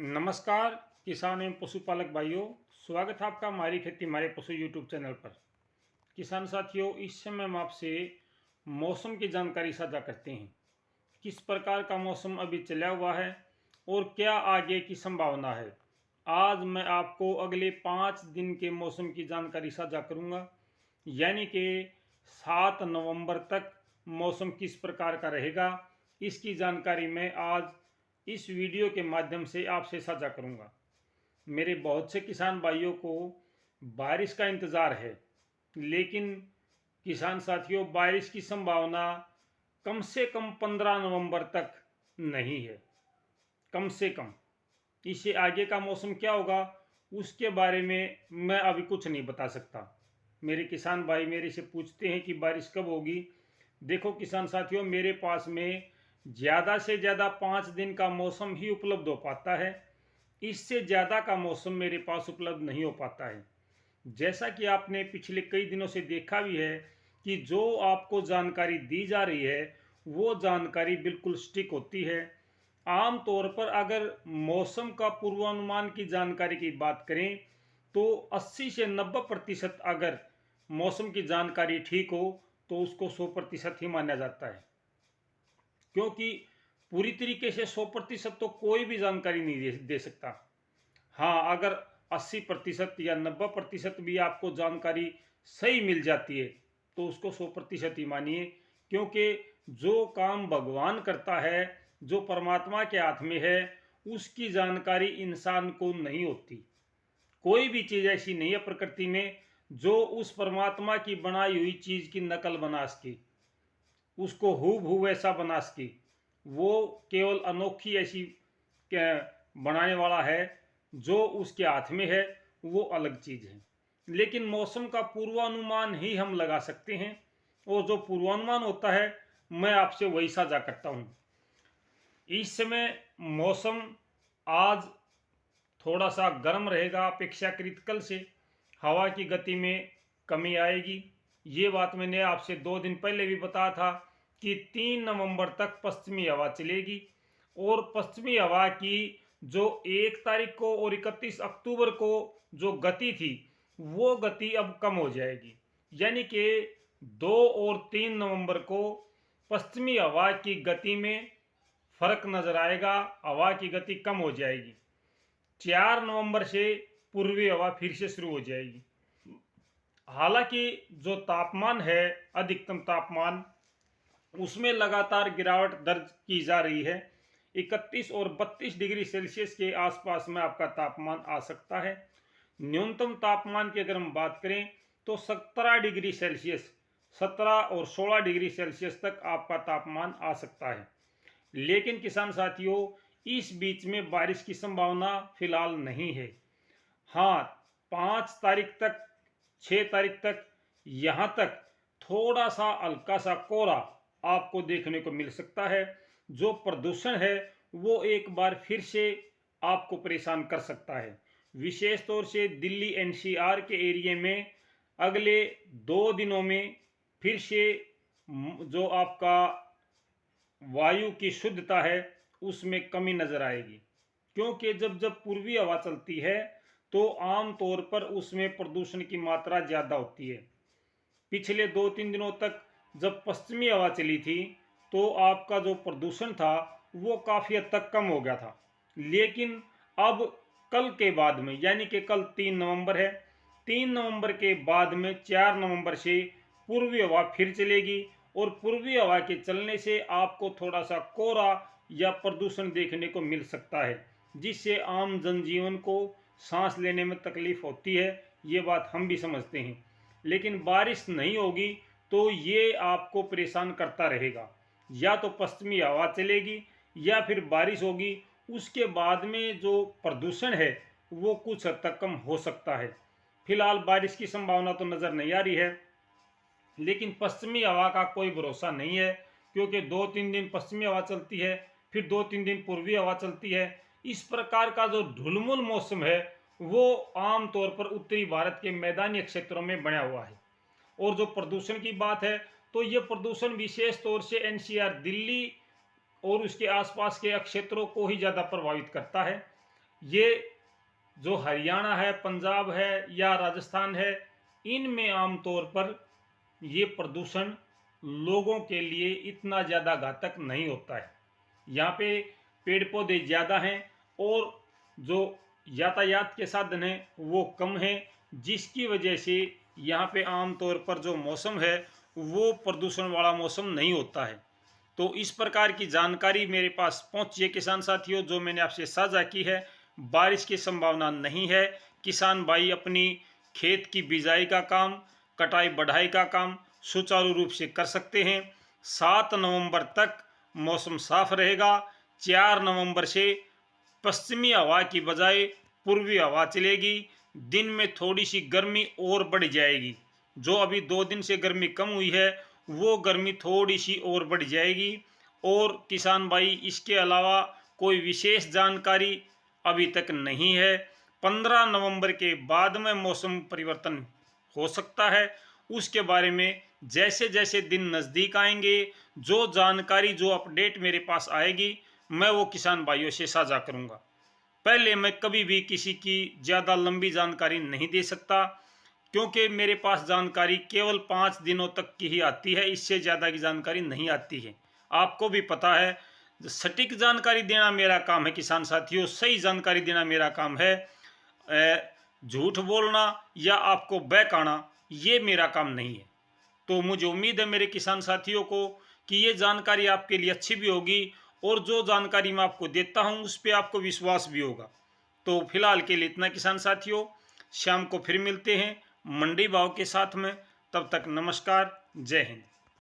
नमस्कार किसान एवं पशुपालक भाइयों, स्वागत है आपका हमारी खेती हमारे पशु यूट्यूब चैनल पर। किसान साथियों, इस समय हम आपसे मौसम की जानकारी साझा करते हैं। किस प्रकार का मौसम अभी चला हुआ है और क्या आगे की संभावना है। आज मैं आपको अगले 5 दिन के मौसम की जानकारी साझा करूंगा, यानी कि 7 नवंबर तक मौसम किस प्रकार का रहेगा। इसकी जानकारी मैं आज इस वीडियो के माध्यम से आपसे साझा करूंगा। मेरे बहुत से किसान भाइयों को बारिश का इंतज़ार है, लेकिन किसान साथियों, बारिश की संभावना कम से कम 15 नवंबर तक नहीं है। कम से कम इससे आगे का मौसम क्या होगा उसके बारे में मैं अभी कुछ नहीं बता सकता। मेरे किसान भाई मेरे से पूछते हैं कि बारिश कब होगी। देखो किसान साथियों, मेरे पास में ज़्यादा से ज़्यादा 5 दिन का मौसम ही उपलब्ध हो पाता है। इससे ज़्यादा का मौसम मेरे पास उपलब्ध नहीं हो पाता है। जैसा कि आपने पिछले कई दिनों से देखा भी है कि जो आपको जानकारी दी जा रही है वो जानकारी बिल्कुल सटीक होती है। आम तौर पर अगर मौसम का पूर्वानुमान की जानकारी की बात करें तो 80 से 90% अगर मौसम की जानकारी ठीक हो तो उसको 100% ही माना जाता है, क्योंकि पूरी तरीके से 100% तो कोई भी जानकारी नहीं दे सकता। हाँ, अगर 80% या 90% भी आपको जानकारी सही मिल जाती है तो उसको 100% ही मानिए, क्योंकि जो काम भगवान करता है, जो परमात्मा के हाथ में है, उसकी जानकारी इंसान को नहीं होती। कोई भी चीज़ ऐसी नहीं है प्रकृति में जो उस परमात्मा की बनाई हुई चीज़ की नकल बना सके, उसको हूबहू वैसा बना सके। वो केवल अनोखी ऐसी बनाने वाला है, जो उसके हाथ में है वो अलग चीज़ है। लेकिन मौसम का पूर्वानुमान ही हम लगा सकते हैं, और जो पूर्वानुमान होता है मैं आपसे वही साझा करता हूँ। इस समय मौसम आज थोड़ा सा गर्म रहेगा अपेक्षाकृत कल से। हवा की गति में कमी आएगी। ये बात मैंने आपसे 2 दिन पहले भी बताया था कि 3 नवंबर तक पश्चिमी हवा चलेगी, और पश्चिमी हवा की जो 1 तारीख को और 31 अक्टूबर को जो गति थी वो गति अब कम हो जाएगी। यानी कि 2 और 3 नवंबर को पश्चिमी हवा की गति में फर्क नजर आएगा, हवा की गति कम हो जाएगी। 4 नवंबर से पूर्वी हवा फिर से शुरू हो जाएगी। हालांकि जो तापमान है, अधिकतम तापमान, उसमें लगातार गिरावट दर्ज की जा रही है। 31 और 32 डिग्री सेल्सियस के आसपास में आपका तापमान आ सकता है। न्यूनतम तापमान की अगर हम बात करें तो 17 डिग्री सेल्सियस, 17 और 16 डिग्री सेल्सियस तक आपका तापमान आ सकता है। लेकिन किसान साथियों, इस बीच में बारिश की संभावना फिलहाल नहीं है। हाँ, 5 तारीख तक, 6 तारीख तक, यहाँ तक थोड़ा सा हल्का सा कोहरा आपको देखने को मिल सकता है। जो प्रदूषण है वो एक बार फिर से आपको परेशान कर सकता है। विशेष तौर से दिल्ली एनसीआर के एरिया में अगले 2 दिनों में फिर से जो आपका वायु की शुद्धता है उसमें कमी नजर आएगी, क्योंकि जब जब पूर्वी हवा चलती है तो आम तौर पर उसमें प्रदूषण की मात्रा ज़्यादा होती है। पिछले 2-3 दिनों तक जब पश्चिमी हवा चली थी तो आपका जो प्रदूषण था वो काफ़ी हद तक कम हो गया था। लेकिन अब कल के बाद में, यानी कि कल 3 नवंबर है, 3 नवंबर के बाद में 4 नवंबर से पूर्वी हवा फिर चलेगी, और पूर्वी हवा के चलने से आपको थोड़ा सा कोहरा या प्रदूषण देखने को मिल सकता है, जिससे आम जनजीवन को सांस लेने में तकलीफ होती है। ये बात हम भी समझते हैं। लेकिन बारिश नहीं होगी तो ये आपको परेशान करता रहेगा। या तो पश्चिमी हवा चलेगी या फिर बारिश होगी, उसके बाद में जो प्रदूषण है वो कुछ हद तक कम हो सकता है। फिलहाल बारिश की संभावना तो नज़र नहीं आ रही है, लेकिन पश्चिमी हवा का कोई भरोसा नहीं है, क्योंकि 2-3 दिन पश्चिमी हवा चलती है, फिर 2-3 दिन पूर्वी हवा चलती है। इस प्रकार का जो ढुलमुल मौसम है वो आमतौर पर उत्तरी भारत के मैदानी क्षेत्रों में बना हुआ है। और जो प्रदूषण की बात है तो ये प्रदूषण विशेष तौर से एनसीआर दिल्ली और उसके आसपास के क्षेत्रों को ही ज़्यादा प्रभावित करता है। ये जो हरियाणा है, पंजाब है या राजस्थान है, इनमें आमतौर पर ये प्रदूषण लोगों के लिए इतना ज़्यादा घातक नहीं होता है। यहाँ पे पेड़ पौधे ज़्यादा हैं और जो यातायात के साधन हैं वो कम हैं, जिसकी वजह से यहाँ पे आमतौर पर जो मौसम है वो प्रदूषण वाला मौसम नहीं होता है। तो इस प्रकार की जानकारी मेरे पास पहुंची है किसान साथियों, जो मैंने आपसे साझा की है। बारिश की संभावना नहीं है। किसान भाई अपनी खेत की बिजाई का काम, कटाई बढ़ाई का काम सुचारू रूप से कर सकते हैं। 7 नवंबर तक मौसम साफ रहेगा। 4 नवंबर से पश्चिमी हवा की बजाय पूर्वी हवा चलेगी। दिन में थोड़ी सी गर्मी और बढ़ जाएगी। जो अभी 2 दिन से गर्मी कम हुई है वो गर्मी थोड़ी सी और बढ़ जाएगी। और किसान भाई इसके अलावा कोई विशेष जानकारी अभी तक नहीं है। 15 नवंबर के बाद में मौसम परिवर्तन हो सकता है। उसके बारे में जैसे जैसे दिन नज़दीक आएंगे, जो जानकारी, जो अपडेट मेरे पास आएगी, मैं वो किसान भाइयों से साझा करूंगा। पहले मैं कभी भी किसी की ज़्यादा लंबी जानकारी नहीं दे सकता, क्योंकि मेरे पास जानकारी केवल 5 दिनों तक की ही आती है, इससे ज़्यादा की जानकारी नहीं आती है। आपको भी पता है, सटीक जानकारी देना मेरा काम है किसान साथियों, सही जानकारी देना मेरा काम है। झूठ बोलना या आपको बहकाना ये मेरा काम नहीं है। तो मुझे उम्मीद है मेरे किसान साथियों को कि ये जानकारी आपके लिए अच्छी भी होगी और जो जानकारी मैं आपको देता हूँ उस पर आपको विश्वास भी होगा। तो फिलहाल के लिए इतना किसान साथियों, शाम को फिर मिलते हैं मंडी भाव के साथ में। तब तक नमस्कार, जय हिंद।